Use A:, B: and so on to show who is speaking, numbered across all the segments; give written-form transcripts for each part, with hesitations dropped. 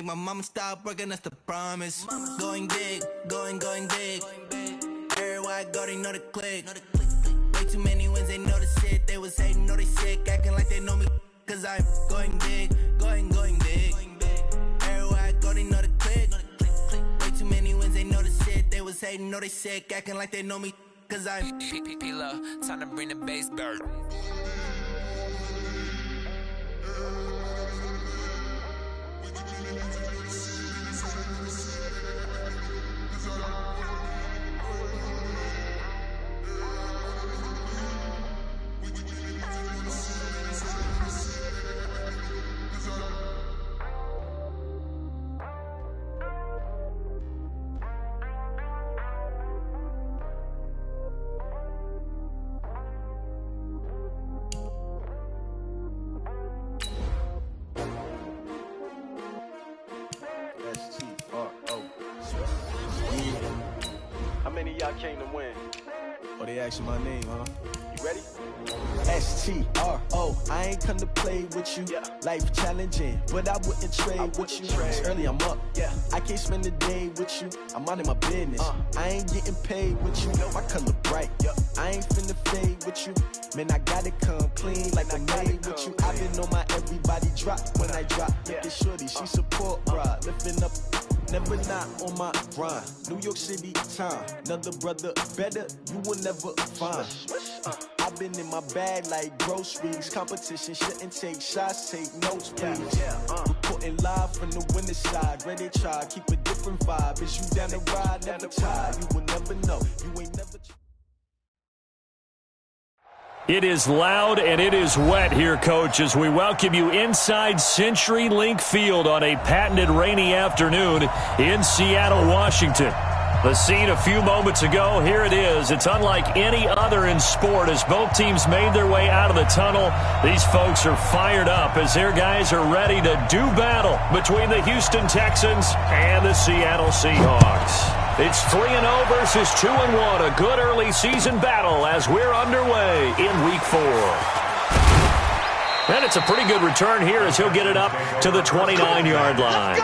A: make my mama stop working, that's the promise. Going big, going big. Everywhere I go, they know the click. Way too many wins, they know the shit. They was hating, know they sick, acting like they know me. Cause I'm going big, going big. Everywhere I go, they know the click. Way too many wins, they know the shit. They was hating, know they sick, acting like they know me. Cause I'm P-P-P-Lo, time to bring the bass bird.
B: How many of y'all came to win?
C: Oh, they asking my name, huh?
B: You ready?
C: S-T-R-O, I ain't come to play with you.
B: Yeah.
C: Life challenging, but I wouldn't trade with you. It's early, I'm up.
B: Yeah.
C: I can't spend the day with you. I'm minding my business. I ain't getting paid with you. My color bright.
B: Yep.
C: I ain't finna fade with you. Man, I gotta come clean like I made with you. I've been on my everybody drop when I drop. Look at shorty, she support rod. Lifting up. Never not on my grind. New York City time. Another brother better, you will never find. I've been in my bag like groceries. Competition shouldn't take shots, take notes, please. Reporting live from the winning side. Ready to try, keep a different vibe. Is you down the ride, never tired. You will never know. You ain't never tried.
D: It is loud and it is wet here, Coach, as we welcome you inside CenturyLink Field on a patented rainy afternoon in Seattle, Washington. The scene a few moments ago, here it is. It's unlike any other in sport as both teams made their way out of the tunnel. These folks are fired up as their guys are ready to do battle between the Houston Texans and the Seattle Seahawks. It's 3-0 versus 2-1, a good early season battle as we're underway in Week 4. And it's a pretty good return here as he'll get it up to the 29-yard line.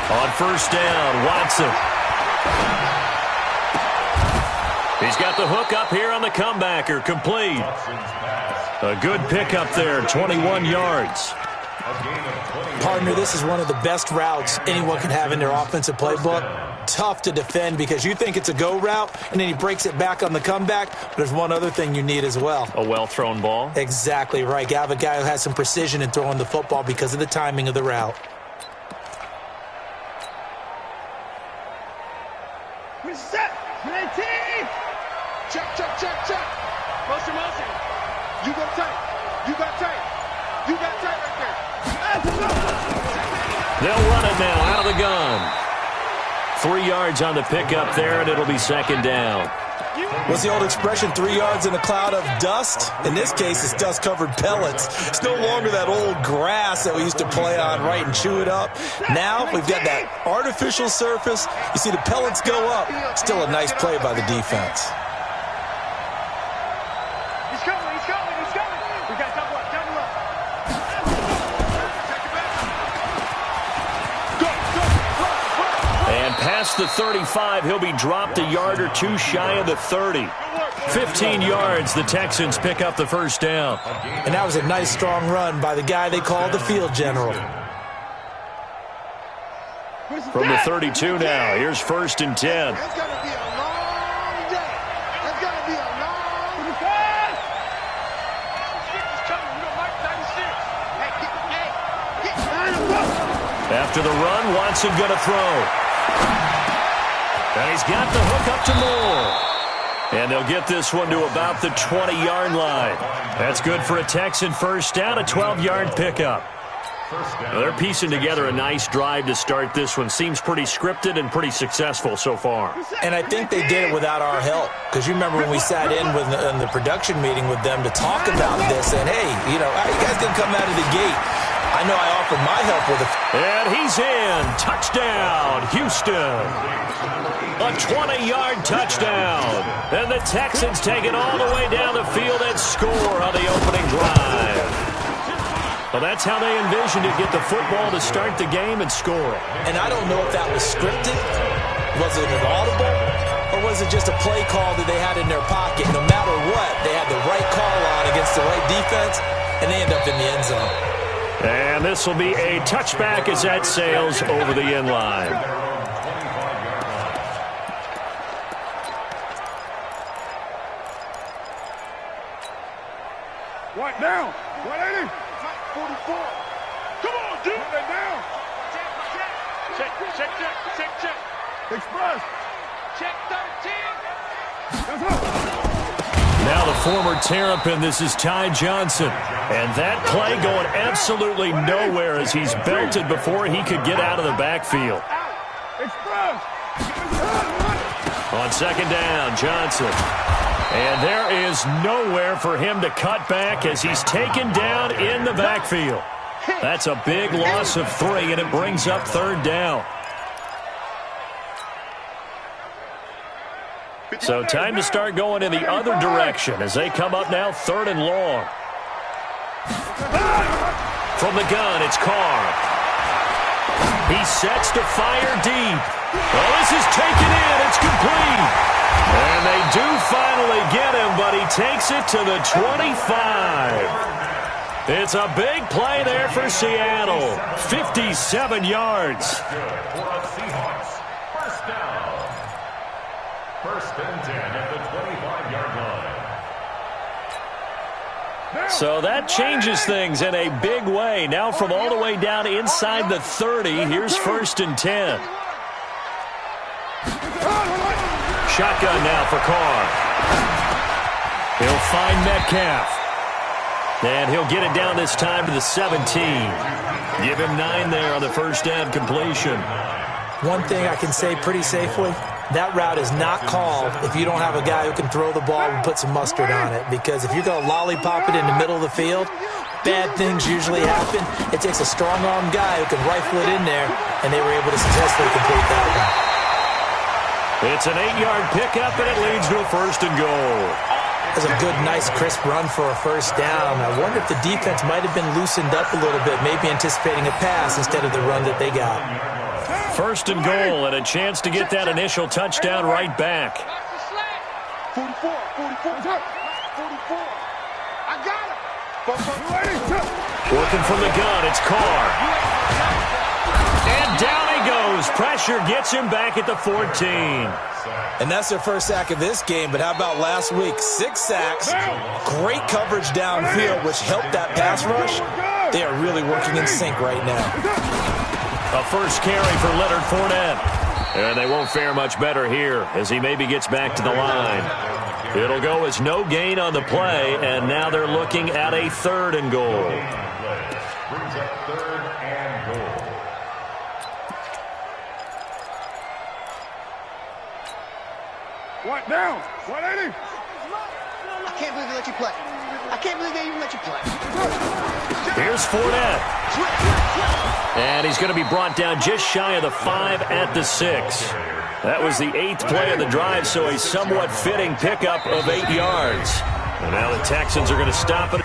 D: On first down, Watson. He's got the hook up here on the comebacker, complete. A good pickup there, 21 yards.
E: Partner, this is one of the best routes anyone can have in their offensive playbook. Tough to defend because you think it's a go route, and then he breaks it back on the comeback. But there's one other thing you need as well.
D: A well-thrown ball?
E: Exactly right. You have a guy who has some precision in throwing the football because of the timing of the route.
F: Reset! 19! Check, check, check, check. Motion, motion. You go tight. You got tight. You got tight right there.
D: They'll run it now out of the gun. 3 yards on the pickup there, and it'll be second down.
E: What's the old expression, 3 yards in a cloud of dust? In this case, it's dust-covered pellets. It's no longer that old grass that we used to play on, right, and chew it up. Now we've got that artificial surface. You see the pellets go up. Still a nice play by the defense.
F: He's coming, he's coming, he's coming. We got double up, double up.
D: And past the 35, he'll be dropped a yard or two shy of the 30. 15 yards, the Texans pick up the first down.
E: And that was a nice, strong run by the guy they call the field general.
D: From the 32 now, here's first and 10.
F: It's going to be a long day. It's going to be a long day.
D: After the run, Watson going to throw. And he's got the hook up to Moore. And they'll get this one to about the 20-yard line. That's good for a Texan first down, a 12-yard pickup. Well, they're piecing together a nice drive to start this one. Seems pretty scripted and pretty successful so far.
E: And I think they did it without our help. Because you remember when we sat in the production meeting with them to talk about this. And, hey, you know, how you guys going to come out of the gate? I know I offered my help with it.
D: And he's in. Touchdown, Houston. A 20-yard touchdown. And the Texans take it all the way down the field and score on the opening drive. Well, that's how they envisioned it, get the football to start the game and score it.
E: And I don't know if that was scripted. Was it an audible? Or was it just a play call that they had in their pocket? No matter what, they had the right call on against the right defense, and they end up in the end zone.
D: And this will be a touchback as that sails over the end line.
F: Right down. 180. 44. Come on, dude. Right down. Check. Express. Check 13. That's up.
D: Now the former Terrapin, this is Ty Johnson. And that play going absolutely nowhere as he's belted before he could get out of the backfield. On second down, Johnson. And there is nowhere for him to cut back as he's taken down in the backfield. That's a big loss of 3, and it brings up third down. So time to start going in the other direction as they come up now third and long. From the gun, it's Carr. He sets to fire deep. Well, this is taken in. It's complete. And they do finally get him, but he takes it to the 25. It's a big play there for Seattle. 57 yards.
G: First and 10 at the 25-yard line.
D: So that changes things in a big way. Now from all the way down inside the 30, here's first and 10. Shotgun now for Carr. He'll find Metcalf. And he'll get it down this time to the 17. Give him 9 there on the first down completion.
E: One thing I can say pretty safely, that route is not called if you don't have a guy who can throw the ball and put some mustard on it. Because if you're going to lollipop it in the middle of the field, bad things usually happen. It takes a strong-arm guy who can rifle it in there, and they were able to successfully complete that one.
D: It's an 8-yard pickup, and it leads to a first and goal.
E: That's a good, nice, crisp run for a first down. I wonder if the defense might have been loosened up a little bit, maybe anticipating a pass instead of the run that they got.
D: First and goal, and a chance to get that initial touchdown right back.
F: 44. I got it.
D: Working from the gun, it's Carr. And down he goes. Pressure gets him back at the 14.
E: And that's their first sack of this game, but how about last week? 6 sacks, great coverage downfield, which helped that pass rush. They are really working in sync right now.
D: A first carry for Leonard Fournette. And they won't fare much better here as he maybe gets back to the line. It'll go as no gain on the play, and now they're looking at a third and goal.
G: Brings up third and goal.
F: What down? 180.
H: I can't believe they let you play. I can't believe they even let you play.
D: Here's Fournette. And he's going to be brought down just shy of the 5 at the 6. That was the 8th play of the drive, so a somewhat fitting pickup of 8 yards. And now the Texans are going to stop it.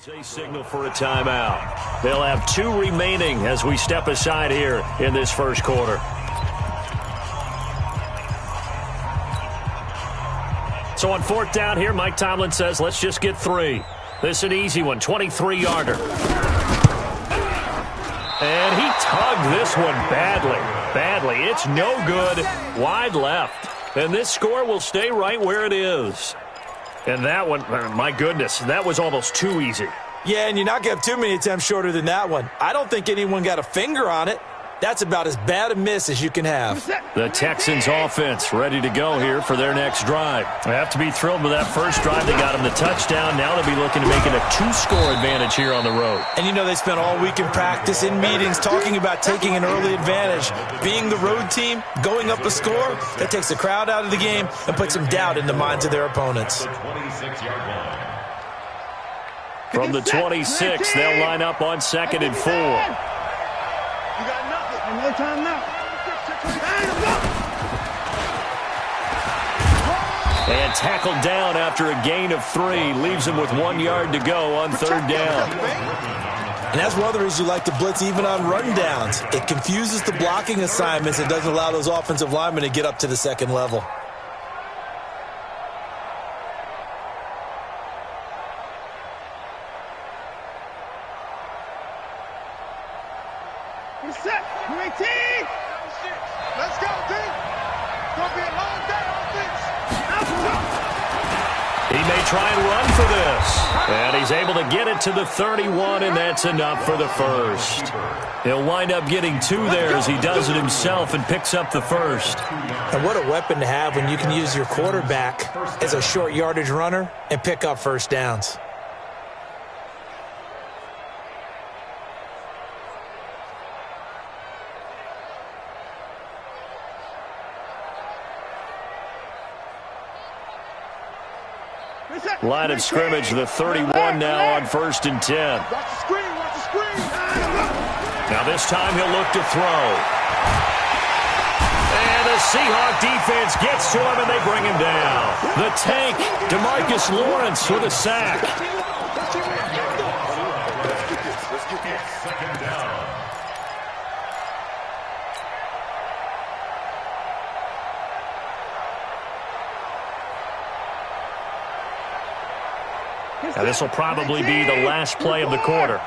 D: A signal for a timeout. They'll have 2 remaining as we step aside here in this first quarter. So on 4th down here, Mike Tomlin says, let's just get 3. This is an easy one, 23-yarder. And he tugged this one badly. It's no good, wide left. And this score will stay right where it is. And that one, my goodness, that was almost too easy.
E: Yeah, and you're not going to have too many attempts shorter than that one. I don't think anyone got a finger on it. That's about as bad a miss as you can have.
D: The Texans offense ready to go here for their next drive. They have to be thrilled with that first drive. They got them the touchdown. Now they'll be looking to make it a 2-score advantage here on the road.
E: And you know they spent all week in practice, in meetings, talking about taking an early advantage. Being the road team, going up a score, that takes the crowd out of the game and puts some doubt in the minds of their opponents.
D: From the 26, they'll line up on 2nd and 4.
F: You got nothing. No time now.
D: And tackled down after a gain of 3. Leaves him with 1 yard to go on 3rd down.
E: And that's one of the reasons you like to blitz even on run downs. It confuses the blocking assignments and doesn't allow those offensive linemen to get up to the second level.
F: Set. 19. Let's go, D. Gonna be a long day on this.
D: He may try and run for this. And he's able to get it to the 31, and that's enough for the first. He'll wind up getting 2 there as he does it himself and picks up the first.
E: And what a weapon to have when you can use your quarterback as a short yardage runner and pick up first downs.
D: Line of scrimmage, the 31 now on 1st and 10.
F: Watch the screen, watch the screen.
D: Now this time he'll look to throw. And the Seahawk defense gets to him and they bring him down. The tank, DeMarcus Lawrence with a sack.
G: Second down.
D: Now this will probably be the last play of the quarter.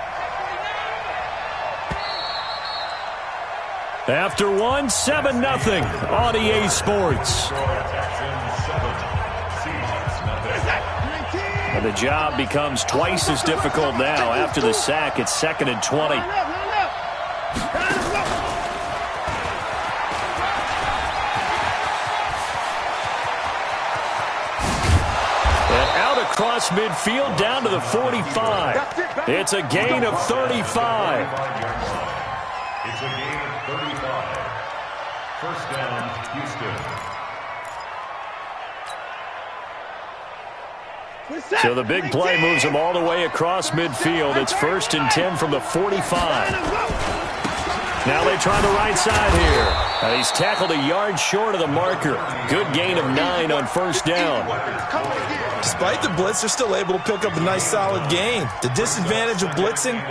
D: After 1, 7-0 on EA Sports. And the job becomes twice as difficult now. After the sack, it's 2nd and 20. And out across midfield down to the 45. It's a gain of 35.
G: It's a gain of 35. First down, Houston.
D: So the big play moves him all the way across midfield. It's 1st and 10 from the 45. Now they try the right side here. He's tackled a yard short of the marker. Good gain of 9 on 1st down.
E: Despite the blitz, they're still able to pick up a nice solid gain. The disadvantage of blitzing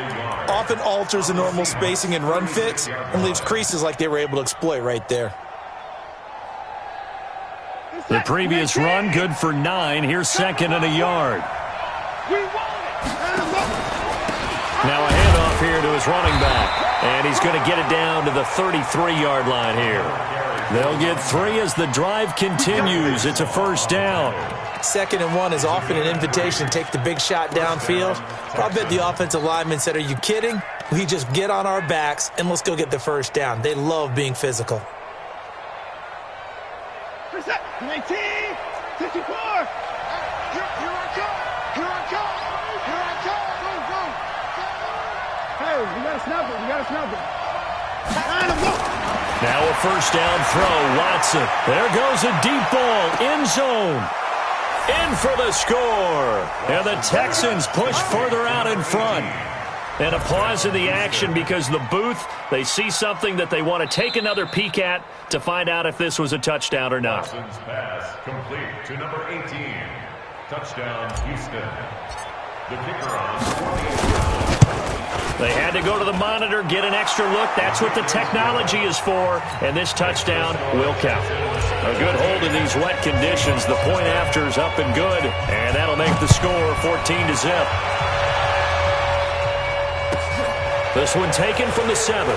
E: often alters the normal spacing and run fits and leaves creases like they were able to exploit right there.
D: The previous run good for 9. Here's 2nd and a yard. Now a handoff here to his running back. And he's going to get it down to the 33-yard line here. They'll get 3 as the drive continues. It's a 1st down.
E: 2nd and 1 is often an invitation to take the big shot downfield. I bet the offensive lineman said, are you kidding? We just get on our backs and let's go get the 1st down. They love being physical.
F: 19, 54. Here I come. Hey, we got to snap it.
D: Now a 1st down throw. Watson. There goes a deep ball. End zone. In for the score. And the Texans push further out in front. And a pause in the action because the booth, they see something that they want to take another peek at to find out if this was a touchdown or not.
G: Watson's pass complete to number 18. Touchdown, Houston. The kicker on 48.
D: They had to go to the monitor, get an extra look. That's what the technology is for. And this touchdown will count. A good hold in these wet conditions. The point after is up and good, and that'll make the score 14-0. This one taken from the 7.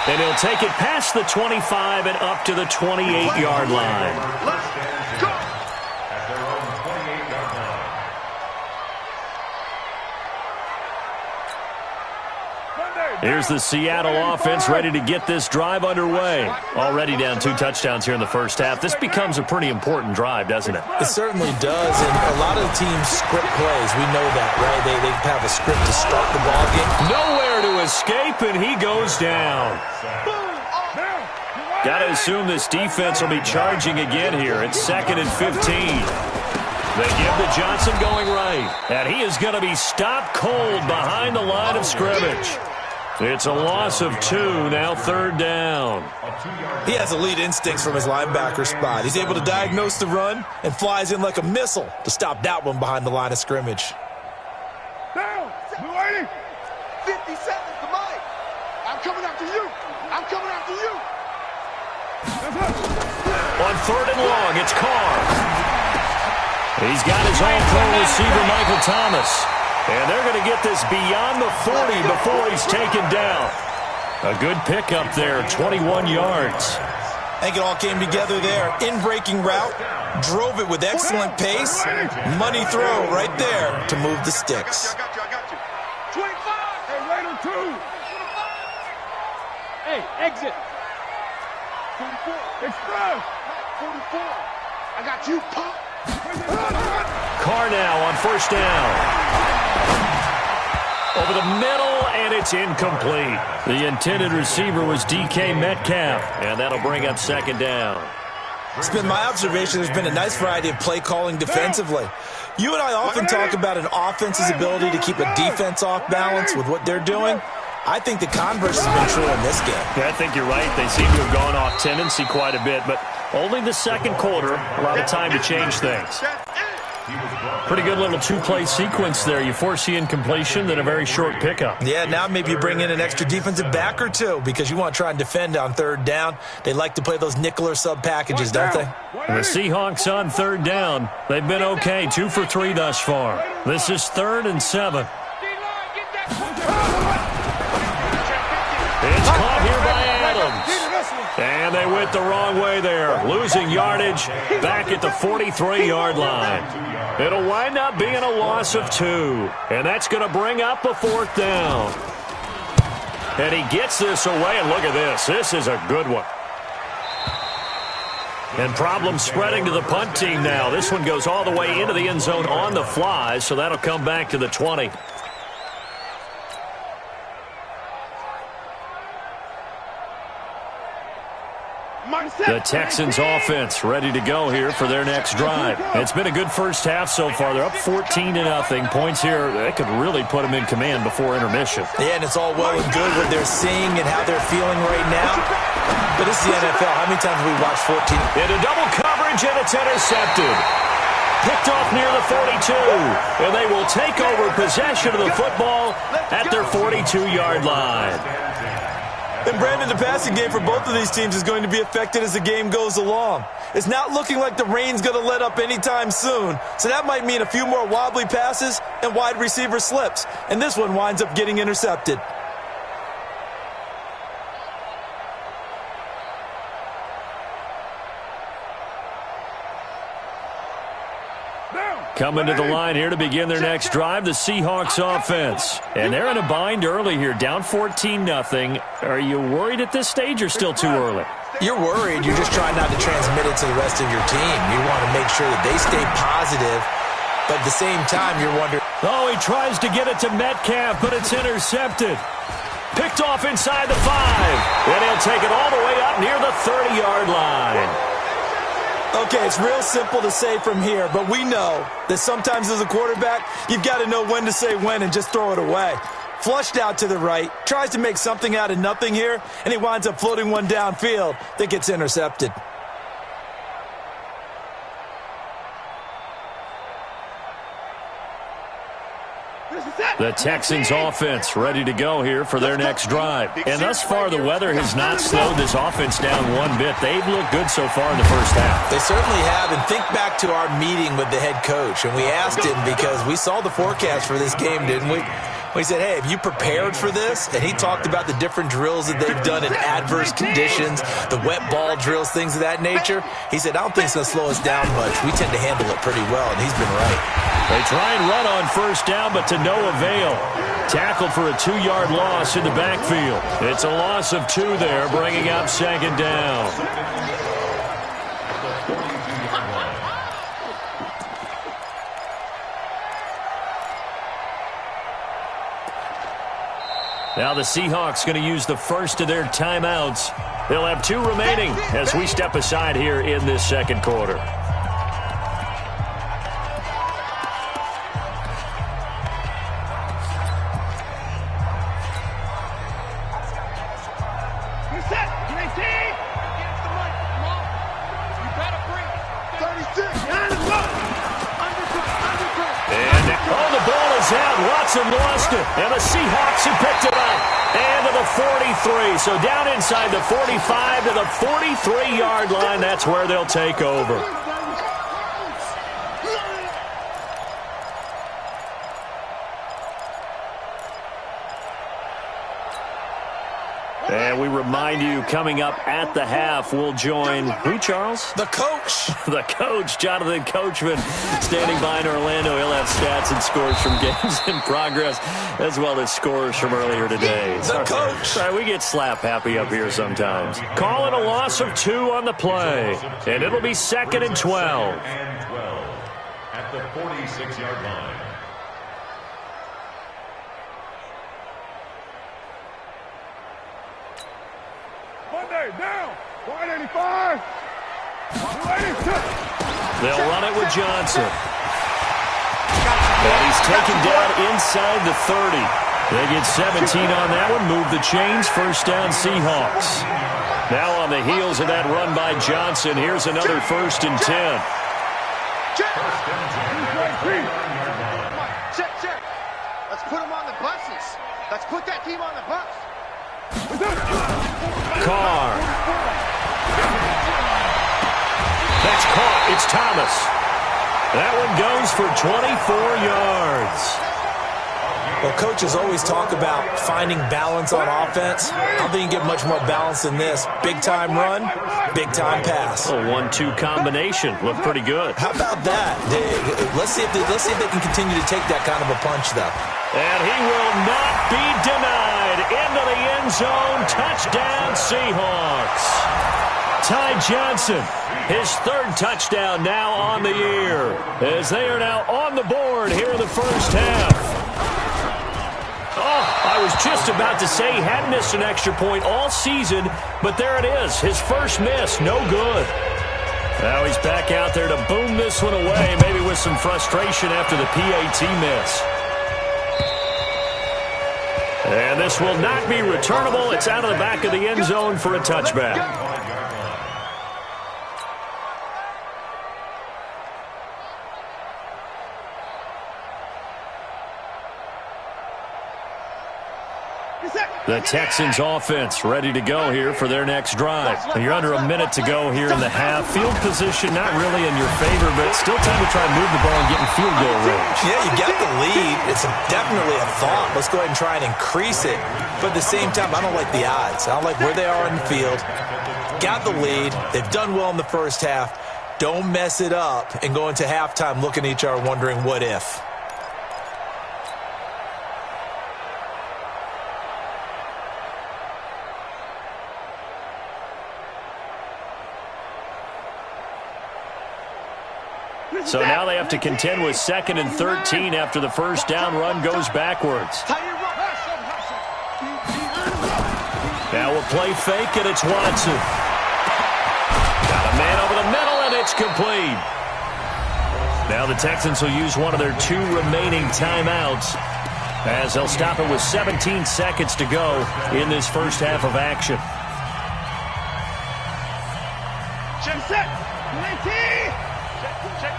D: And he'll take it past the 25 and up to the 28-yard line.
G: At their own 28-yard line.
D: Here's the Seattle offense ready to get this drive underway. Already down 2 touchdowns here in the first half. This becomes a pretty important drive, doesn't it?
E: It certainly does, and a lot of the teams script plays. We know that, right? They have a script to start the ball game.
D: Nowhere to escape, and he goes down. Got to assume this defense will be charging again here. It's 2nd and 15. They give to Johnson going right, and he is going to be stopped cold behind the line of scrimmage. It's a loss of 2, now 3rd down.
E: He has elite instincts from his linebacker spot. He's able to diagnose the run and flies in like a missile to stop that one behind the line of scrimmage.
F: Down! 50 seconds to mine! I'm coming after you! I'm coming after you!
D: On 3rd and long, it's Carr. He's got his all-pro receiver, Michael Thomas. And they're going to get this beyond the 40 before he's taken down. A good pickup there, 21 yards.
E: I think it all came together there. In-breaking route, drove it with excellent pace. Money throw right there to move the sticks.
F: I got you. 25! Hey, Raider 2! Hey, exit! 44. Express! 44. I got you, punk!
D: Carr now on 1st down. Over the middle, and it's incomplete. The intended receiver was DK Metcalf, and that'll bring up 2nd down.
E: It's been my observation there's been a nice variety of play calling defensively. You and I often talk about an offense's ability to keep a defense off balance with what they're doing. I think the converse has been true in this game.
D: Yeah, I think you're right. They seem to have gone off tendency quite a bit, but only the 2nd quarter, a lot of time to change things. Pretty good little 2-play sequence there. You force the incompletion, then a very short pickup.
E: Yeah, now maybe you bring in an extra defensive back or 2 because you want to try and defend on 3rd down. They like to play those nickel or sub packages, don't they?
D: The Seahawks on 3rd down. They've been okay, 2 for 3 thus far. This is 3rd and 7. It's caught here by Adams. And they went the wrong way there. Losing yardage back at the 43-yard line. It'll wind up being a loss of 2. And that's going to bring up a 4th down. And he gets this away. And look at this. This is a good one. And problems spreading to the punt team now. This one goes all the way into the end zone on the fly. So that'll come back to the 20. The Texans offense ready to go here for their next drive. It's been a good first half so far. They're up 14-0. Points here, they could really put them in command before intermission.
E: Yeah, and it's all well and good what they're seeing and how they're feeling right now. But this is the NFL. How many times have we watched 14?
D: Into double coverage, and it's intercepted. Picked off near the 42. And they will take over possession of the football at their 42-yard line.
E: And Brandon, the passing game for both of these teams is going to be affected as the game goes along. It's not looking like the rain's going to let up anytime soon, so that might mean a few more wobbly passes and wide receiver slips. And this one winds up getting intercepted.
D: Coming to the line here to begin their next drive, the Seahawks offense. And they're in a bind early here, down 14-0. Are you worried at this stage or still too early?
E: You're worried. You're just trying not to transmit it to the rest of your team. You want to make sure that they stay positive, but at the same time, you're wondering.
D: Oh, he tries to get it to Metcalf, but it's intercepted. Picked off inside the 5. And he'll take it all the way up near the 30-yard line.
E: Okay, it's real simple to say from here, but we know that sometimes as a quarterback, you've got to know when to say when and just throw it away. Flushed out to the right, tries to make something out of nothing here, and he winds up floating one downfield that gets intercepted.
D: The Texans offense ready to go here for their next drive. And thus far, the weather has not slowed this offense down one bit. They've looked good so far in the first half.
E: They certainly have. And think back to our meeting with the head coach. And we asked him because we saw the forecast for this game, didn't we? We said, hey, have you prepared for this? And he talked about the different drills that they've done in adverse conditions, the wet ball drills, things of that nature. He said, I don't think it's going to slow us down much. We tend to handle it pretty well, and he's been right.
D: They try and run on first down, but to no avail. Tackled for a 2-yard loss in the backfield. It's a loss of 2 there, bringing up second down. Now the Seahawks going to use the first of their timeouts. They'll have 2 remaining as we step aside here in this second quarter. Watson lost it, and the Seahawks have picked it up. And to the 43. So down inside the 45 to the 43-yard line. That's where they'll take over. And we remind you, coming up at the half, we'll join who, Charles?
E: The coach.
D: The coach, Jonathan Coachman, standing by in Orlando. He'll have stats and scores from games in progress, as well as scores from earlier today.
E: The coach.
D: Sorry, we get slap happy up here sometimes. Call it a loss of 2 on the play, and it'll be 2nd and 12.
G: And 12 at the 46-yard line.
F: Down. 185. 182.
D: They'll run it with Johnson. And he's taken down inside the 30. They get 17 on that one. Move the chains. First down, Seahawks. Now on the heels of that run by Johnson, here's another 1st and 10.
F: Check. Let's put them on the buses. Let's put that team on the bus.
D: Carr. That's caught. It's Thomas. That one goes for 24 yards.
E: Well, coaches always talk about finding balance on offense. I don't think you get much more balance than this. Big-time run, big-time pass.
D: A 1-2 combination. Looked pretty good.
E: How about that? Let's see if they can continue to take that kind of a punch, though.
D: And he will not be denied. Into the end zone. Touchdown, Seahawks. Ty Johnson, his 3rd touchdown now on the year, as they are now on the board here in the first half. Oh, I was just about to say he hadn't missed an extra point all season, but there it is. His first miss, no good. Now he's back out there to boom this one away, maybe with some frustration after the PAT miss. And this will not be returnable. It's out of the back of the end zone for a touchback. The Texans offense ready to go here for their next drive. You're under a minute to go here in the half. Field position not really in your favor, but it's still time to try and move the ball and get in field goal range.
E: Yeah, you got the lead. It's definitely a thought. Let's go ahead and try and increase it. But at the same time, I don't like the odds. I don't like where they are on the field. Got the lead. They've done well in the first half. Don't mess it up and go into halftime looking at each other wondering what if.
D: So now they have to contend with 2nd and 13 after the first down run goes backwards. Now we'll play fake, and it's Watson. Got a man over the middle, and it's complete. Now the Texans will use one of their 2 remaining timeouts as they'll stop it with 17 seconds to go in this first half of action.
F: Check, set. 19. Check.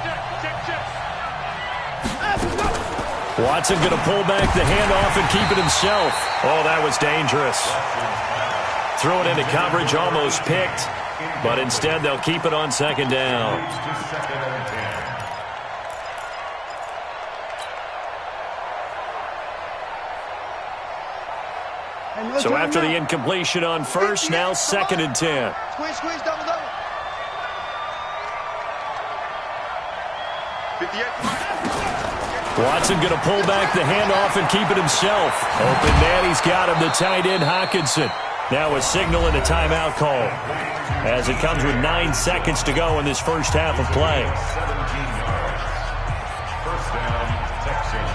D: Watson going to pull back the handoff and keep it himself. Oh, that was dangerous. Threw it into coverage, almost picked, but instead they'll keep it on second down. So after the incompletion on first, now second and 10.
H: Squeeze, squeeze, double, double.
F: 58.
D: Watson going to pull back the handoff and keep it himself. Open man, he's got him, the tight end, Hawkinson. Now a signal and a timeout call as it comes with 9 seconds to go in this first half of play.
G: 17 yards. First down, Texans.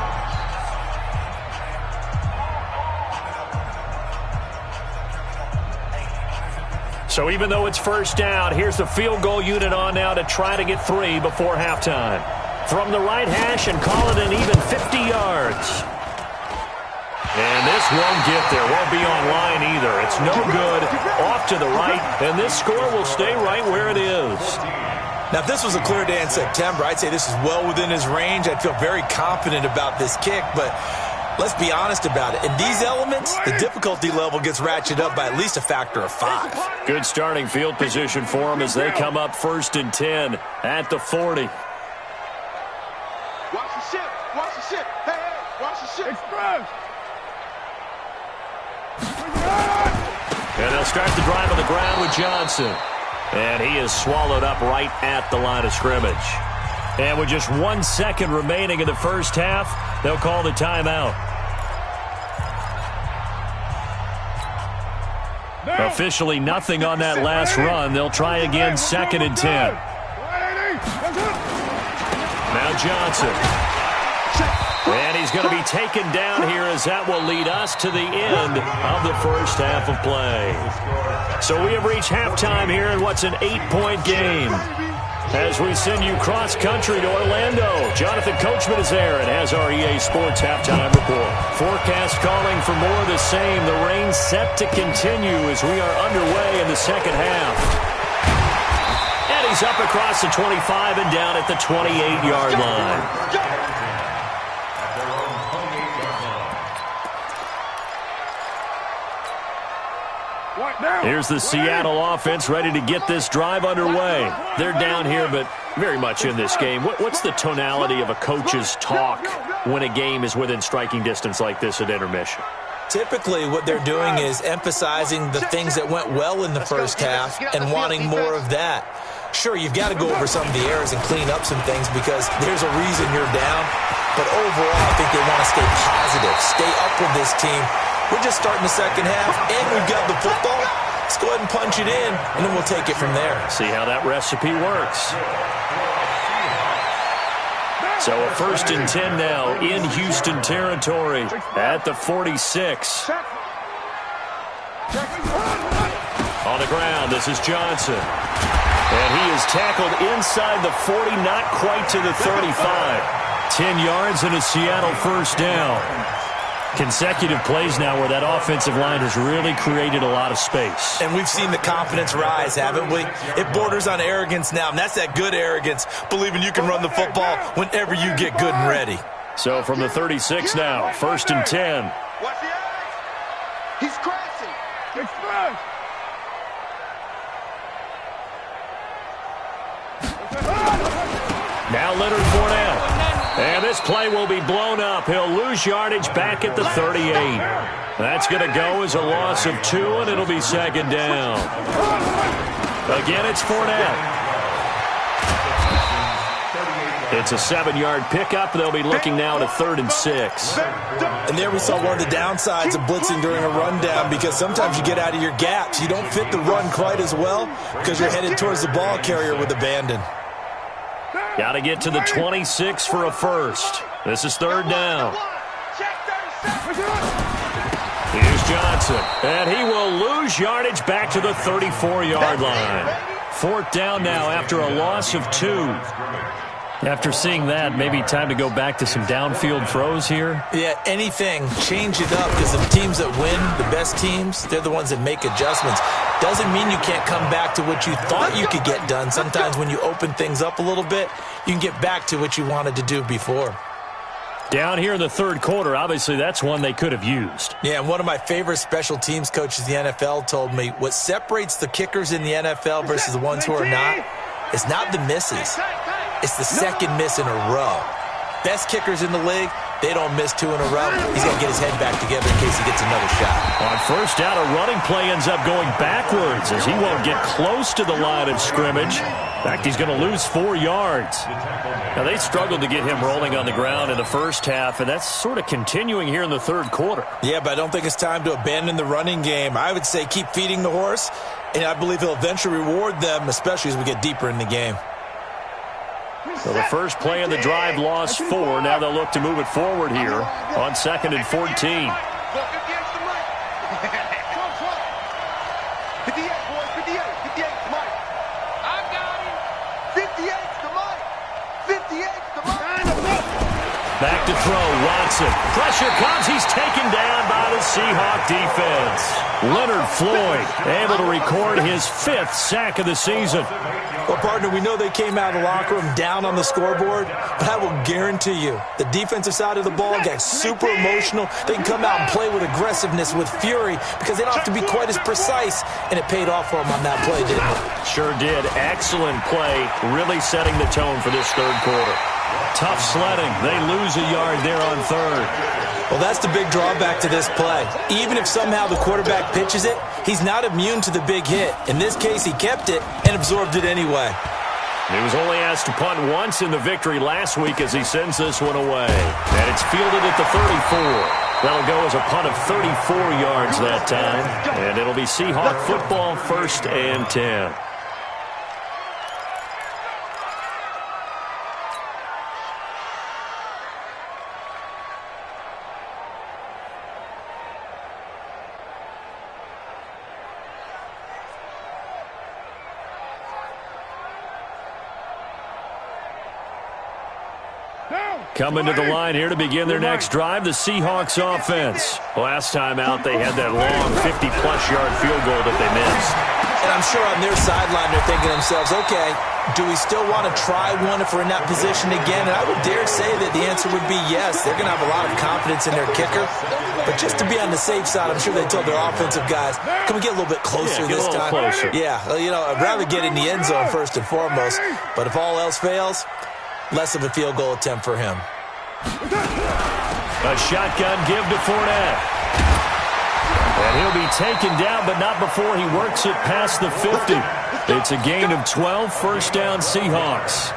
D: So even though it's first down, here's the field goal unit on now to try to get 3 before halftime. From the right hash and call it an even 50 yards. And this won't get there. Won't be on line either. It's no good. Off to the right, and this score will stay right where it is.
E: Now, if this was a clear day in September, I'd say this is well within his range. I'd feel very confident about this kick, but let's be honest about it. In these elements, the difficulty level gets ratcheted up by at least a factor of 5.
D: Good starting field position for them as they come up first and 10 at the 40.
F: Watch the ship. Watch the ship. Hey, hey, watch the ship. Express.
D: And they'll start the drive on the ground with Johnson. And he is swallowed up right at the line of scrimmage. And with just 1 second remaining in the first half, they'll call the timeout. Officially nothing on that last run. They'll try again, second and 10. Now Johnson. And he's going to be taken down here as that will lead us to the end of the first half of play. So we have reached halftime here in what's an 8-point game. As we send you cross-country to Orlando, Jonathan Coachman is there and has our EA Sports halftime report. Forecast calling for more of the same. The rain set to continue as we are underway in the second half. And he's up across the 25 and down at the 28-yard line. Here's the Seattle offense ready to get this drive underway. They're down here, but very much in this game. What's the tonality of a coach's talk when a game is within striking distance like this at intermission?
E: Typically, what they're doing is emphasizing the things that went well in the first half and wanting more of that. Sure, you've got to go over some of the errors and clean up some things because there's a reason you're down. But overall, I think they want to stay positive, stay up with this team. We're just starting the second half, and we've got the football. Let's go ahead and punch it in, and then we'll take it from there.
D: See how that recipe works. So a first and 10 now in Houston territory at the 46. On the ground, this is Johnson. And he is tackled inside the 40, not quite to the 35. 10 yards and a Seattle first down. Consecutive plays now where that offensive line has really created a lot of space.
E: And we've seen the confidence rise, haven't we? It borders on arrogance now, and that's that good arrogance, believing you can run the football whenever you get good and ready.
D: So from the 36 now, first and 10.
F: Watch the eyes. He's crashing. Express.
D: Now Leonard Fournette. And this play will be blown up. He'll lose yardage back at the 38. That's going to go as a loss of 2, and it'll be second down. Again, it's Fournette. It's a 7-yard pickup. They'll be looking now to 3rd and 6.
E: And there we saw one of the downsides of blitzing during a rundown because sometimes you get out of your gaps. You don't fit the run quite as well because you're headed towards the ball carrier with abandon.
D: Got to get to the 26 for a first. This is 3rd down. Here's Johnson. And he will lose yardage back to the 34-yard line. 4th down now after a loss of 2. After seeing that, maybe time to go back to some downfield throws here.
E: Yeah, anything. Change it up because the teams that win, the best teams, they're the ones that make adjustments. Doesn't mean you can't come back to what you thought you could get done. Sometimes when you open things up a little bit, you can get back to what you wanted to do before.
D: Down here in the third quarter, obviously that's one they could have used.
E: Yeah, and one of my favorite special teams coaches in the NFL told me what separates the kickers in the NFL versus the ones who are not, it's not the misses. It's the second miss in a row. Best kickers in the league, they don't miss 2 in a row. He's got to get his head back together in case he gets another shot.
D: On first down, a running play ends up going backwards as he won't get close to the line of scrimmage. In fact, he's going to lose 4 yards. Now, they struggled to get him rolling on the ground in the first half, and that's sort of continuing here in the third quarter.
E: Yeah, but I don't think it's time to abandon the running game. I would say keep feeding the horse, and I believe he'll eventually reward them, especially as we get deeper in the game.
D: So the first play of the drive lost 4. Now they'll look to move it forward here on 2nd and 14.
F: 58 to Mike. I got him. 58 to Mike. 58 to Mike.
D: Back to throw, Watson. Pressure comes. He's taken down by the Seahawk defense. Leonard Floyd able to record his 5th sack of the season.
E: Well, partner, we know they came out of the locker room down on the scoreboard, but I will guarantee you the defensive side of the ball got super emotional. They can come out and play with aggressiveness, with fury, because they don't have to be quite as precise, and it paid off for them on that play, didn't it?
D: Sure did. Excellent play, really setting the tone for this third quarter. Tough sledding. They lose a yard there on 3rd.
E: Well, that's the big drawback to this play. Even if somehow the quarterback pitches it, he's not immune to the big hit. In this case, he kept it and absorbed it anyway.
D: He was only asked to punt once in the victory last week as he sends this one away. And it's fielded at the 34. That'll go as a punt of 34 yards that time. And it'll be Seahawk football, 1st and 10. Coming to the line here to begin their next drive, the Seahawks offense. Last time out, they had that long 50-plus yard field goal that they missed.
E: And I'm sure on their sideline, they're thinking to themselves, okay, do we still want to try one if we're in that position again? And I would dare say that the answer would be yes. They're going to have a lot of confidence in their kicker. But just to be on the safe side, I'm sure they told their offensive guys, can we get a little bit closer this time?
D: Closer.
E: Yeah, you know, I'd rather get in the end zone first and foremost. But if all else fails, less of a field goal attempt for him.
D: A shotgun give to Fournette. And he'll be taken down, but not before he works it past the 50. It's a gain of 12, 1st down Seahawks.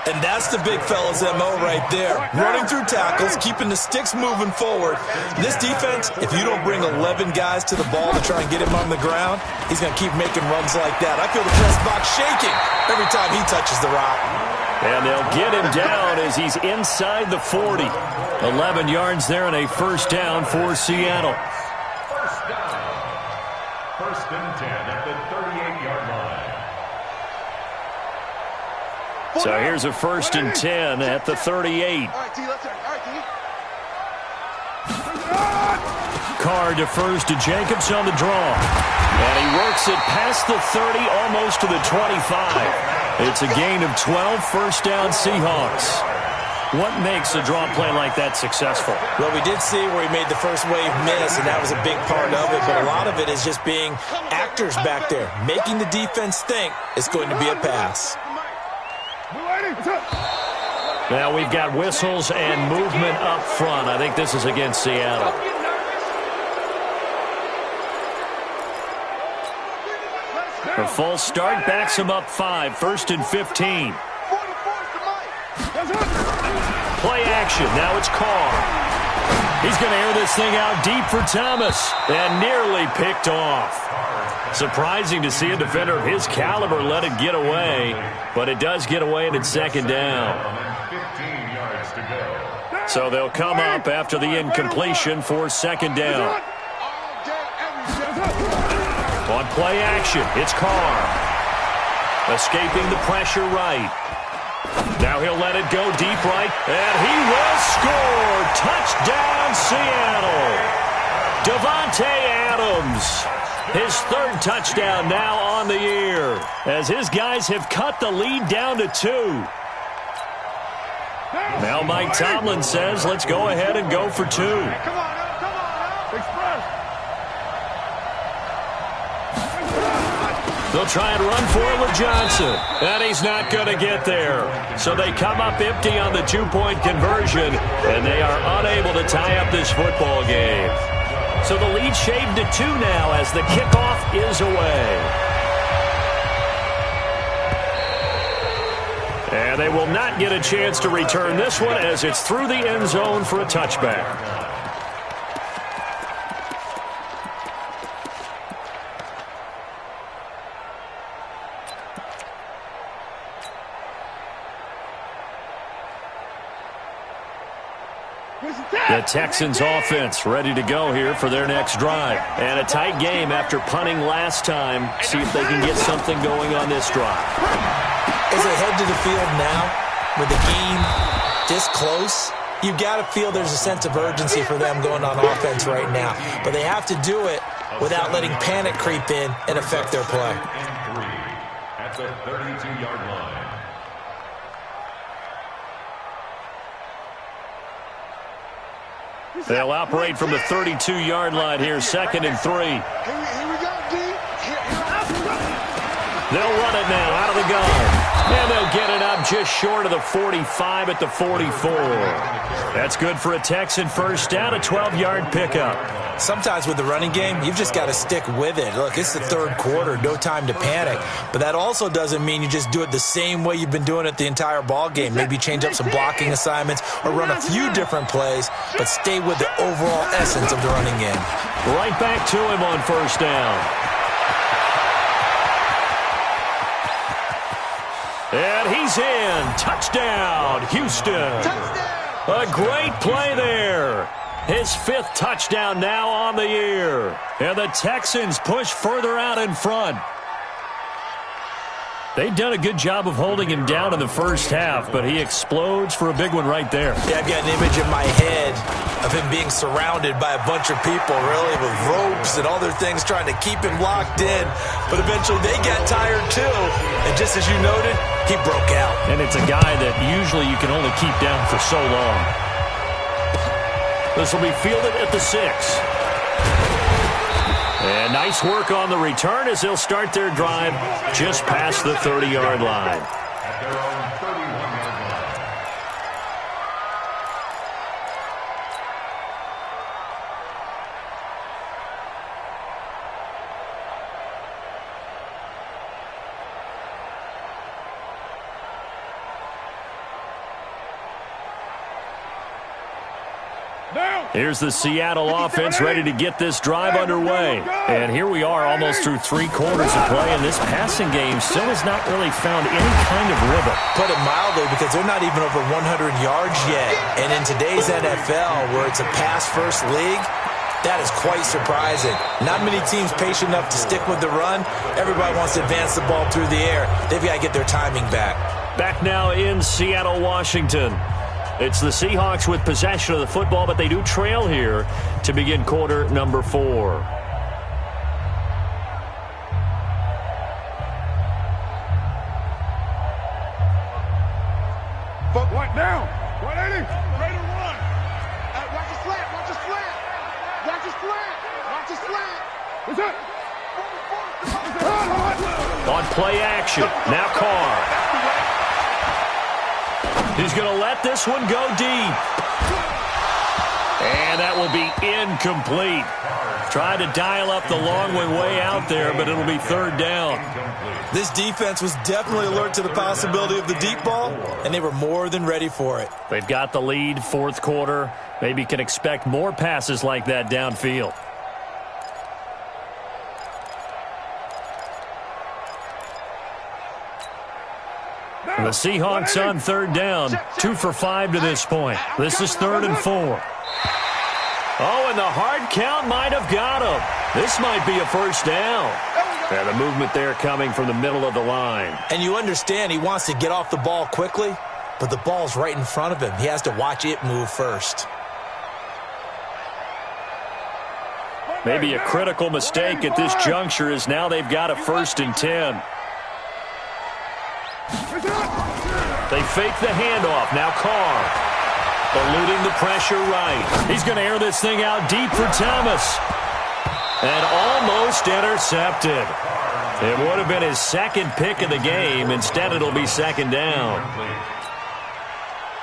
E: And that's the big fella's MO right there. Running through tackles, keeping the sticks moving forward. This defense, if you don't bring 11 guys to the ball to try and get him on the ground, he's going to keep making runs like that. I feel the press box shaking every time he touches the rock.
D: And they'll get him down as he's inside the 40. 11 yards there and a 1st down for Seattle.
G: 1st and 10 at the 38-yard line.
D: So here's a 1st and 10 at the 38. Carr defers to Jacobs on the draw. And he works it past the 30, almost to the 25. It's a gain of 12, 1st down Seahawks. What makes a draw play like that successful?
E: Well, we did see where he made the first wave miss, and that was a big part of it. But a lot of it is just being actors back there, making the defense think it's going to be a pass.
D: Now we've got whistles and movement up front. I think this is against Seattle. A false start backs him up 5, 1st and 15. Play action. Now it's Carr. He's going to air this thing out deep for Thomas. And nearly picked off. Surprising to see a defender of his caliber let it get away. But it does get away and it's 2nd down.
G: 15 yards to go.
D: So they'll come up after the incompletion for 2nd down. On play action, it's Carr. Escaping the pressure right. Now he'll let it go deep right, and he will score. Touchdown, Seattle. Davante Adams. His 3rd touchdown now on the year, as his guys have cut the lead down to 2. Now Mike Tomlin says, let's go ahead and go for 2.
F: Come on, up. Express.
D: They'll try and run for it with Johnson. And he's not going to get there. So they come up empty on the 2-point conversion, and they are unable to tie up this football game. So the lead shaved to 2 now as the kickoff is away. And they will not get a chance to return this one as it's through the end zone for a touchback. The Texans offense ready to go here for their next drive. And a tight game after punting last time. See if they can get something going on this drive.
E: As they head to the field now, with the game this close, you've got to feel there's a sense of urgency for them going on offense right now. But they have to do it without letting panic creep in and affect their play.
G: At the 32-yard line.
D: They'll operate from the 32-yard line here, 2nd and 3.
F: Here we go, D.
D: They'll run it now out of the gun. And they'll get it up just short of the 45 at the 44. That's good for a Texan first down, a 12-yard pickup.
E: Sometimes with the running game, you've just got to stick with it. Look, it's the third quarter, no time to panic. But that also doesn't mean you just do it the same way you've been doing it the entire ball game. Maybe change up some blocking assignments or run a few different plays, but stay with the overall essence of the running game.
D: Right back to him on first down. And he's in. Touchdown, Houston. A great play there. His 5th touchdown now on the year. And the Texans push further out in front. They've done a good job of holding him down in the first half, but he explodes for a big one right there.
E: Yeah, I've got an image in my head of him being surrounded by a bunch of people, really, with ropes and other things trying to keep him locked in. But eventually they got tired too. And just as you noted, he broke out.
D: And it's a guy that usually you can only keep down for so long. This will be fielded at the 6. And nice work on the return as they'll start their drive just past the 30-yard line.
G: At their own 31-yard line.
D: Here's the Seattle offense ready to get this drive underway. And here we are almost through 3 quarters of play, and this passing game still has not really found any kind of rhythm.
E: Put it mildly, because they're not even over 100 yards yet. And in today's NFL, where it's a pass-first league, that is quite surprising. Not many teams patient enough to stick with the run. Everybody wants to advance the ball through the air. They've got to get their timing back.
D: Back now in Seattle, Washington. It's the Seahawks with possession of the football, but they do trail here to begin quarter number 4.
F: Footwork down. 180. Ready to run. Watch the slant. Watch the slant. Watch the slant. Watch the slant. What's that?
D: On play action. Now Carr. He's going to let this one go deep. And that will be incomplete. Tried to dial up the long one way out there, but it'll be 3rd down.
E: This defense was definitely alert to the possibility of the deep ball, and they were more than ready for it.
D: They've got the lead, 4th quarter. Maybe can expect more passes like that downfield. The Seahawks on 3rd down, 2 for 5 to this point. This is 3rd and 4. Oh, and the hard count might have got him. This might be a first down. And the movement there coming from the middle of the line.
E: And you understand he wants to get off the ball quickly, but the ball's right in front of him. He has to watch it move first.
D: Maybe a critical mistake at this juncture is now they've got a 1st and 10. They fake the handoff. Now Carr. Eluding the pressure right. He's going to air this thing out deep for Thomas. And almost intercepted. It would have been his second pick of the game. Instead, it'll be second down.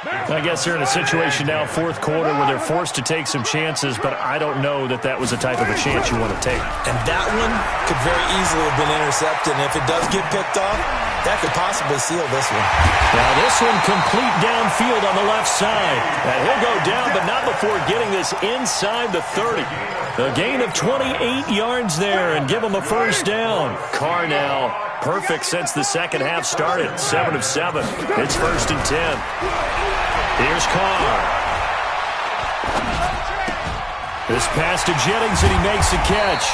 D: I guess they're in a situation now, fourth quarter, where they're forced to take some chances, but I don't know that that was the type of a chance you want to take.
E: And that one could very easily have been intercepted, and if it does get picked off, that could possibly seal this one.
D: Now this one complete downfield on the left side. And he'll go down, but not before getting this inside the 30. A gain of 28 yards there and give him a first down. Carr now perfect since the second half started. 7 of 7. It's 1st and 10. Here's Carr. This pass to Jennings, and he makes the catch.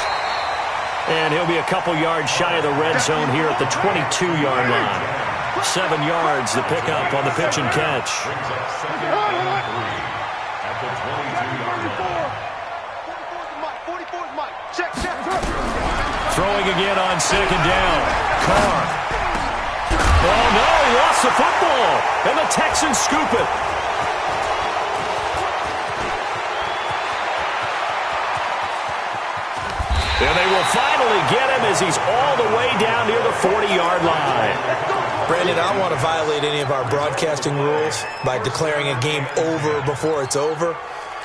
D: And he'll be a couple yards shy of the red zone here at the 22-yard line. 7 yards, the pickup on the pitch and catch.
G: At the 22-yard line.
D: Throwing again on second down. Carr. Oh, no, he lost the football. And the Texans scoop it. And they will finally get him as he's all the way down near the 40-yard line.
E: Brandon, I don't want to violate any of our broadcasting rules by declaring a game over before it's over.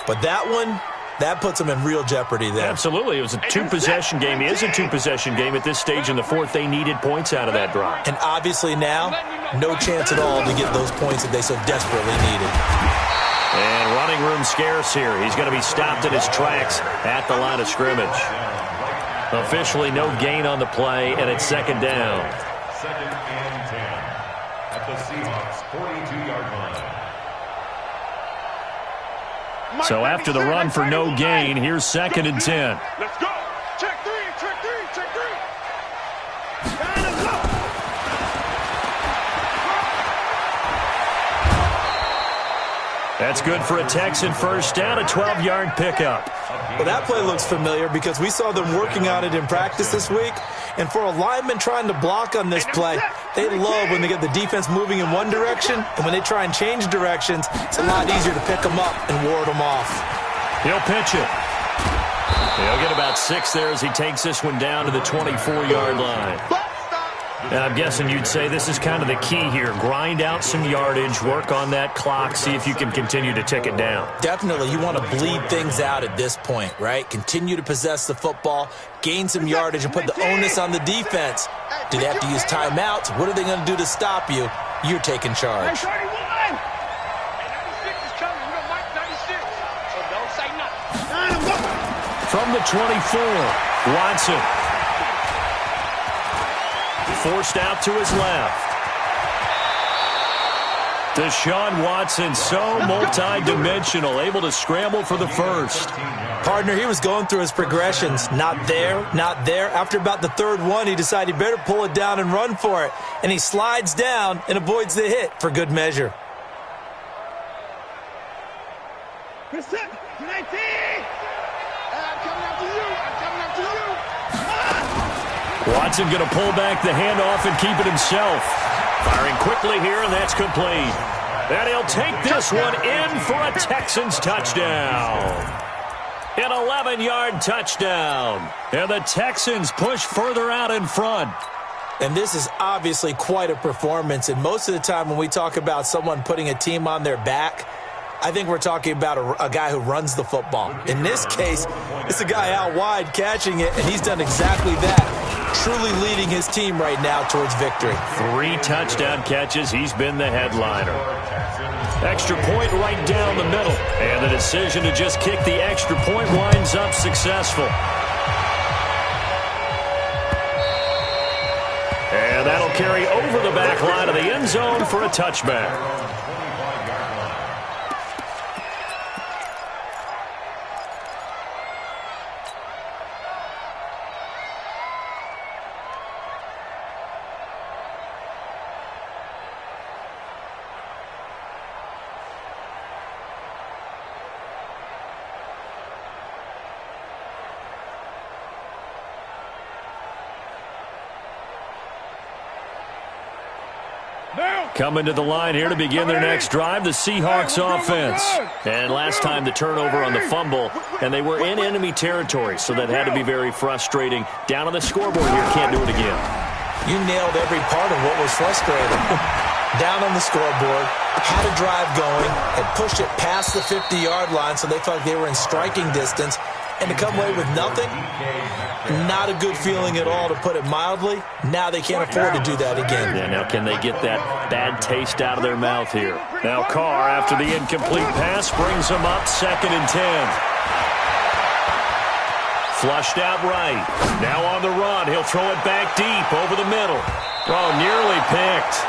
E: But that one, that puts them in real jeopardy there.
D: Absolutely. It was a two-possession game. It is a two-possession game at this stage in the fourth. They needed points out of that drive.
E: And obviously now, no chance at all to get those points that they so desperately needed.
D: And running room scarce here. He's going to be stopped in his tracks at the line of scrimmage. Officially no gain on the play, and it's second down.
G: 2nd and 10 at the Seahawks 42-yard line.
D: So after the run for no gain, here's 2nd and 10.
F: Let's go. Check three.
D: That's good for a Texan first down, a 12-yard pickup.
E: Well, that play looks familiar because we saw them working on it in practice this week. And for a lineman trying to block on this play, they love when they get the defense moving in one direction. And when they try and change directions, it's a lot easier to pick them up and ward them off.
D: He'll pitch it. He'll get about 6 there as he takes this one down to the 24-yard line. And I'm guessing you'd say this is kind of the key here. Grind out some yardage, work on that clock, see if you can continue to tick it down.
E: Definitely. You want to bleed things out at this point, right? Continue to possess the football, gain some yardage, and put the onus on the defense. Do they have to use timeouts? What are they going to do to stop you? You're taking charge.
F: Hey, 31! Hey, 96 is coming. You know Mike 96. So don't say nothing.
D: From the 24, Watson. Forced out to his left. Deshaun Watson, so multi-dimensional, able to scramble for the first.
E: Partner, he was going through his progressions. Not there, not there. After about the third one, he decided he better pull it down and run for it. And he slides down and avoids the hit for good measure.
F: Good set. 19. I'm coming after you.
D: Watson going to pull back the handoff and keep it himself. Firing quickly here, and that's complete. And he'll take this one in for a Texans touchdown. An 11-yard touchdown. And the Texans push further out in front.
E: And this is obviously quite a performance. And most of the time when we talk about someone putting a team on their back, I think we're talking about a guy who runs the football. In this case, it's a guy out wide catching it, and he's done exactly that. Truly leading his team right now towards victory.
D: 3 touchdown catches. He's been the headliner. Extra point right down the middle. And the decision to just kick the extra point winds up successful. And that'll carry over the back line of the end zone for a touchback. Coming to the line here to begin their next drive, the Seahawks offense. And last time the turnover on the fumble, and they were in enemy territory, so that had to be very frustrating. Down on the scoreboard here, can't do it again.
E: You nailed every part of what was frustrating. Down on the scoreboard, had a drive going, and pushed it past the 50-yard line so they felt like they were in striking distance, and to come away with nothing, not a good feeling at all, to put it mildly. Now they can't afford to do that again.
D: Yeah, now can they get that bad taste out of their mouth here? Now Carr, after the incomplete pass, brings them up 2nd and 10. Flushed out right. Now on the run. He'll throw it back deep over the middle. Oh, nearly picked.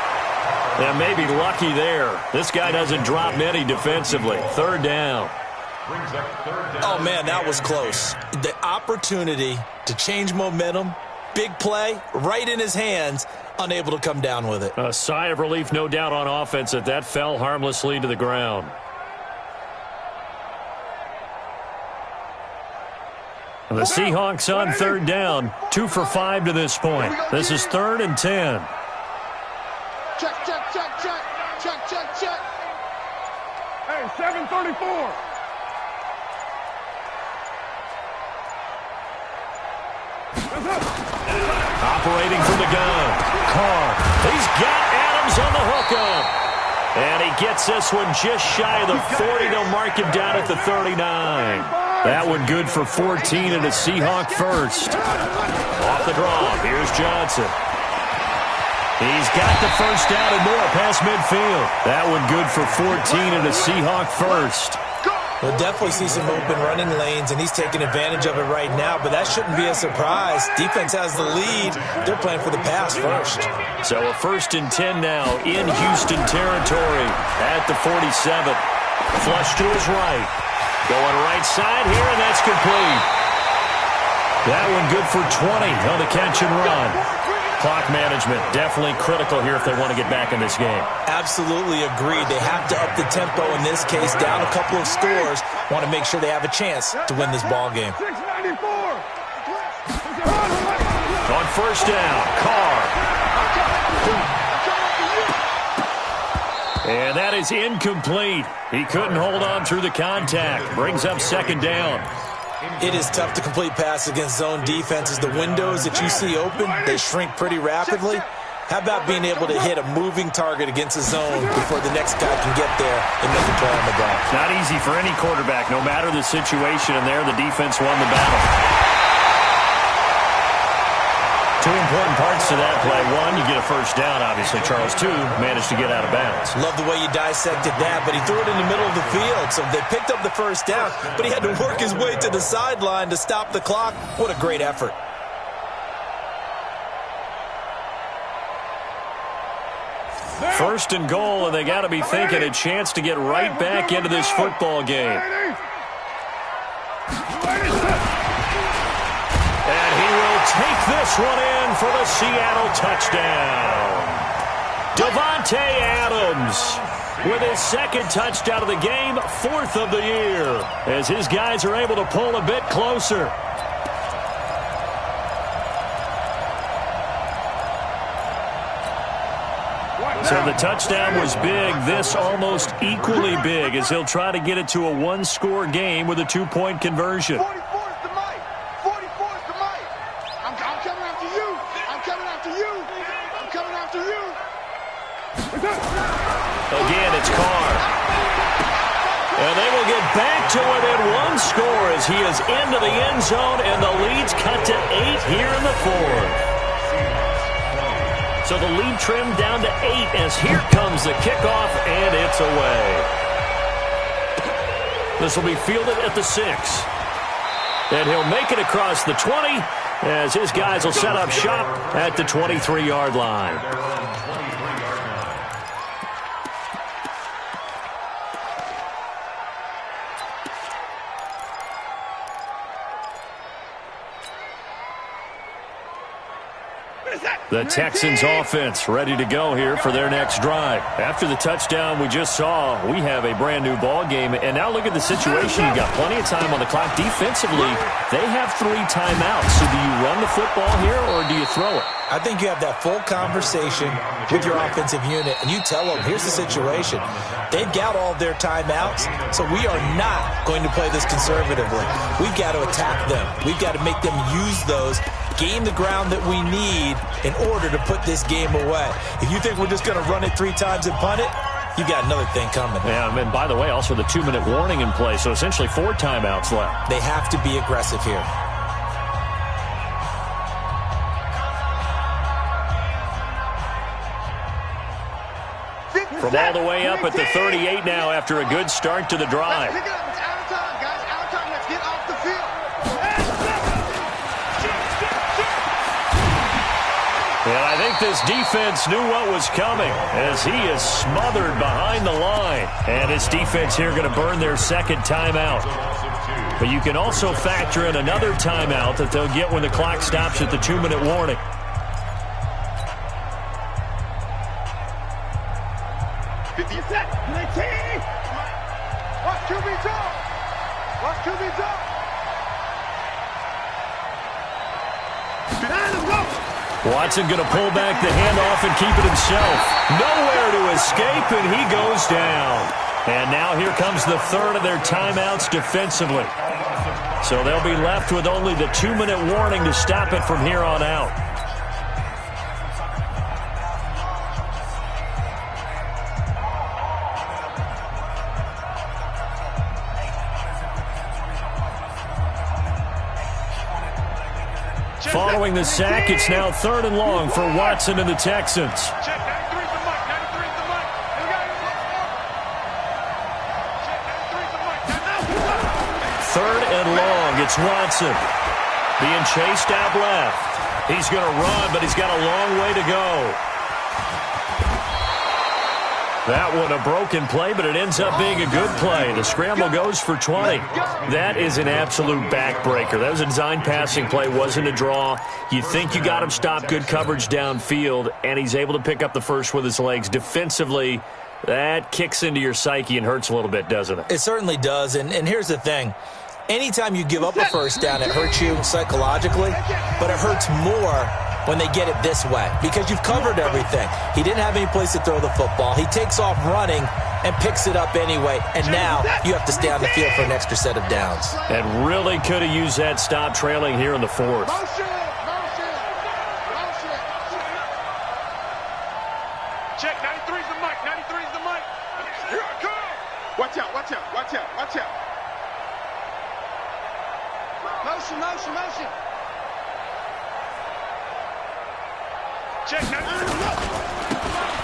D: Yeah, maybe lucky there. This guy doesn't drop many defensively. 3rd down.
E: Oh, man, that was close. The opportunity to change momentum, big play, right in his hands, unable to come down with it.
D: A sigh of relief, no doubt, on offense that that fell harmlessly to the ground. The Seahawks on 3rd down, 2 for 5 to this point. This is 3rd and 10.
F: Check, check, check, check. Check, check, check. Hey, 734.
D: Operating from the gun. Carr. He's got Adams on the hookup. And he gets this one just shy of the 40. They'll mark him down at the 39. That one good for 14 and a Seahawk first. Off the draw. Here's Johnson. He's got the first down and more past midfield. That one good for 14 and a Seahawk first.
E: We'll definitely see some open running lanes, and he's taking advantage of it right now, but that shouldn't be a surprise. Defense has the lead. They're playing for the pass first.
D: So a 1st and 10 now in Houston territory at the 47. Flush to his right. Going right side here, and that's complete. That one good for 20 on the catch and run. Clock management definitely critical here if they want to get back in this game.
E: Absolutely agreed. They have to up the tempo in this case, down a couple of scores. Want to make sure they have a chance to win this ball game.
D: On 1st down, Carr. And that is incomplete. He couldn't hold on through the contact. Brings up 2nd down.
E: It is tough to complete pass against zone defenses. The windows that you see open, they shrink pretty rapidly. How about being able to hit a moving target against a zone before the next guy can get there and make a play on the ball?
D: Not easy for any quarterback, no matter the situation, and there the defense won the battle. 2 important parts to that play. 1, you get a first down, obviously. Charles, 2, managed to get out of bounds.
E: Love the way you dissected that, but he threw it in the middle of the field, so they picked up the first down, but he had to work his way to the sideline to stop the clock. What a great effort.
D: First and goal, and they got to be thinking a chance to get right back into this football game. And he will take this one in for the Seattle touchdown. Davante Adams with his 2nd touchdown of the game, 4th of the year, as his guys are able to pull a bit closer. So the touchdown was big. This almost equally big as he'll try to get it to a 1-score game with a 2-point conversion.
F: 44 is the mic. 44 is the mic. I'm coming after you. I'm coming after you. I'm coming after you.
D: Again, it's Carr. And they will get back to within 1 score as he is into the end zone, and the lead's cut to 8 here in the 4th. So the lead trimmed down to 8 as here comes the kickoff, and it's away. This will be fielded at the 6. And he'll make it across the 20 as his guys will set up shop at the 23-yard line. The Texans offense ready to go here for their next drive. After the touchdown we just saw, we have a brand new ball game. And now look at the situation. You've got plenty of time on the clock. Defensively, they have 3 timeouts. So do you run the football here or do you throw it?
E: I think you have that full conversation with your offensive unit, and you tell them, here's the situation. They've got all their timeouts, so we are not going to play this conservatively. We've got to attack them. We've got to make them use those, gain the ground that we need in order to put this game away. If you think we're just going to run it 3 times and punt it, you got another thing coming.
D: Yeah, and by the way, also the 2-minute warning in play, so essentially 4 timeouts left.
E: They have to be aggressive here.
D: From all the way up at the 38 now after a good start to the drive.
H: Pick it up. It's out of time, guys. Out of time. Let's get off the field.
D: And I think this defense knew what was coming as he is smothered behind the line. And this defense here going to burn their second timeout. But you can also factor in another timeout that they'll get when the clock stops at the 2-minute warning.
F: Watch QB jump. Watch QB jump.
D: Watson going to pull back the handoff and keep it himself. Nowhere to escape, and he goes down. And now here comes the third of their timeouts defensively. So they'll be left with only the 2-minute warning to stop it from here on out. Following the sack, it's now 3rd and long for Watson and the Texans.
F: Check, 93's the mic. 93's the mic. Check, 93's the mic.
D: 3rd and long, it's Watson. Being chased out left. He's going to run, but he's got a long way to go. That one a broken play, but it ends up being a good play. The scramble goes for 20. That is an absolute backbreaker. That was a design passing play, wasn't a draw. You think you got him stopped, good coverage downfield, and he's able to pick up the first with his legs. Defensively, that kicks into your psyche and hurts a little bit, doesn't it?
E: It certainly does, and here's the thing. Anytime you give up a first down, it hurts you psychologically, but it hurts more when they get it this way because you've covered everything. He didn't have any place to throw the football. He takes off running and picks it up anyway, and now you have to stay on the field for an extra set of downs.
D: And really could have used that stop trailing here in the 4th.
F: Check, 93's the mic. 93's the mic. Here I come. Watch out, watch out, watch out, watch out.
H: Motion, motion, motion.
F: Check, 93's the mic.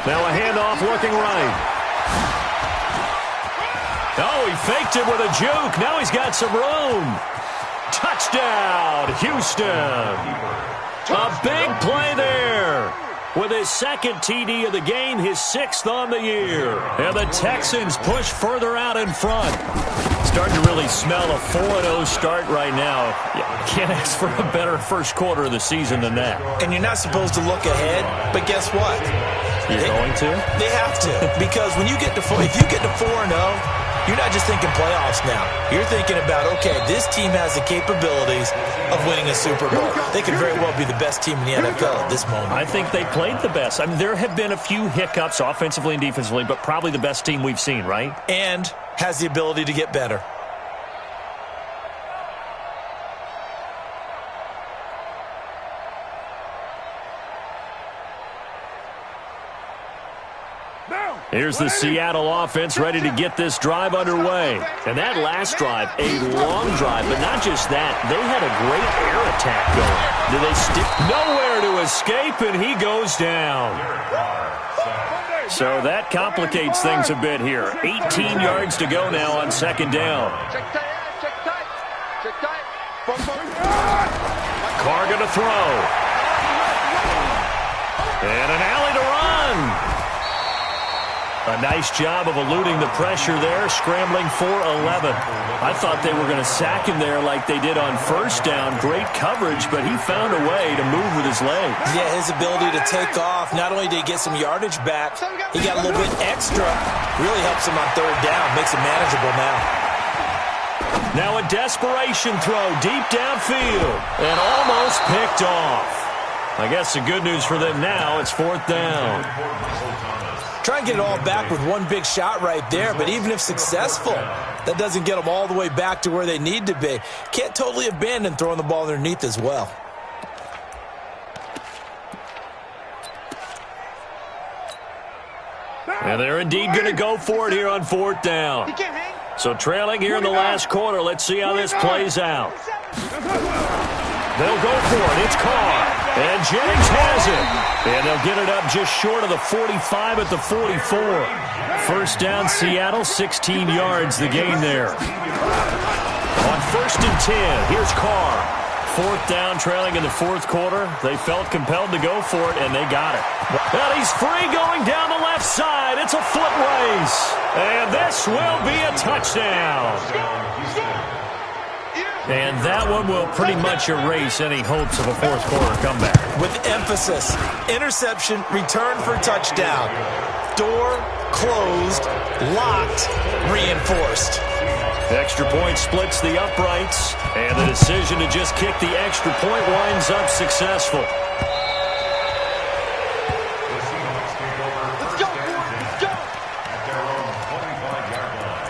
D: Now a handoff looking right. Oh, he faked it with a juke. Now he's got some room. Touchdown, Houston. A big play there. With his second TD of the game, his 6th on the year. And the Texans push further out in front. Starting to really smell a 4-0 start right now. Can't ask for a better first quarter of the season than that.
E: And you're not supposed to look ahead, but guess what?
D: You're going to?
E: They have to, because when you get to if you get to 4-0, you're not just thinking playoffs now. You're thinking about, okay, this team has the capabilities of winning a Super Bowl. They could very well be the best team in the NFL at this moment.
D: I think they played the best. I mean, there have been a few hiccups offensively and defensively, but probably the best team we've seen, right?
E: And has the ability to get better.
D: Here's the Seattle offense ready to get this drive underway. And that last drive, a long drive, but not just that. They had a great air attack going. Do they stick? Nowhere to escape, and he goes down. So that complicates things a bit here. 18 yards to go now on 2nd down.
F: Check tight, check tight, check tight.
D: Carr going to throw. And an alley to run. A nice job of eluding the pressure there, scrambling for 11. I thought they were going to sack him there like they did on first down. Great coverage, but he found a way to move with his legs.
E: Yeah, his ability to take off, not only did he get some yardage back, he got a little bit extra. Really helps him on third down, makes it manageable now.
D: Now a desperation throw deep downfield and almost picked off. I guess the good news for them now, it's fourth down.
E: Try and get it all back with one big shot right there, but even if successful, that doesn't get them all the way back to where they need to be. Can't totally abandon throwing the ball underneath as well.
D: And they're indeed going to go for it here on fourth down. So trailing here in the last quarter, let's see how this plays out. They'll go for it. It's Carr. And Jennings has it. And they'll get it up just short of the 45 at the 44. First down, Seattle, 16 yards the gain there. On first and 10, here's Carr. Fourth down, trailing in the fourth quarter. They felt compelled to go for it, and they got it. And he's free going down the left side. It's a foot race. And this will be a touchdown. And that one will pretty much erase any hopes of a fourth quarter comeback.
E: With emphasis, interception, return for touchdown. Door closed, locked, reinforced.
D: Extra point splits the uprights, and the decision to just kick the extra point winds up successful.
F: Let's go, let's go.
G: At their own 25-yard line.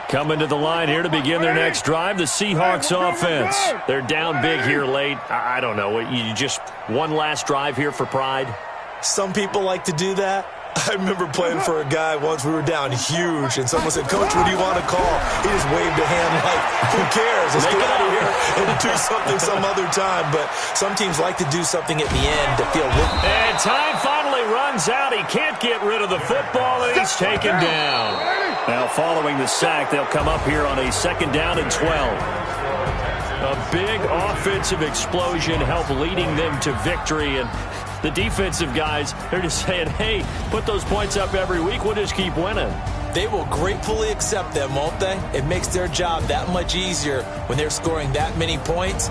D: Coming to the line here to begin their next drive, the Seahawks offense. They're down big here late. I don't know. You just one last drive here for pride?
E: Some people like to do that. I remember playing for a guy once. We were down huge, and someone said, "Coach, what do you want to call?" He just waved a hand like, who cares? Let's get out of here and do something some other time. But some teams like to do something at the end to feel good.
D: And time finally runs out. He can't get rid of the football, and he's taken down. Now, following the sack, they'll come up here on a second down and 12. A big offensive explosion helped leading them to victory, and the defensive guys, they're just saying, hey, put those points up every week. We'll just keep winning.
E: They will gratefully accept them, won't they? It makes their job that much easier when they're scoring that many points.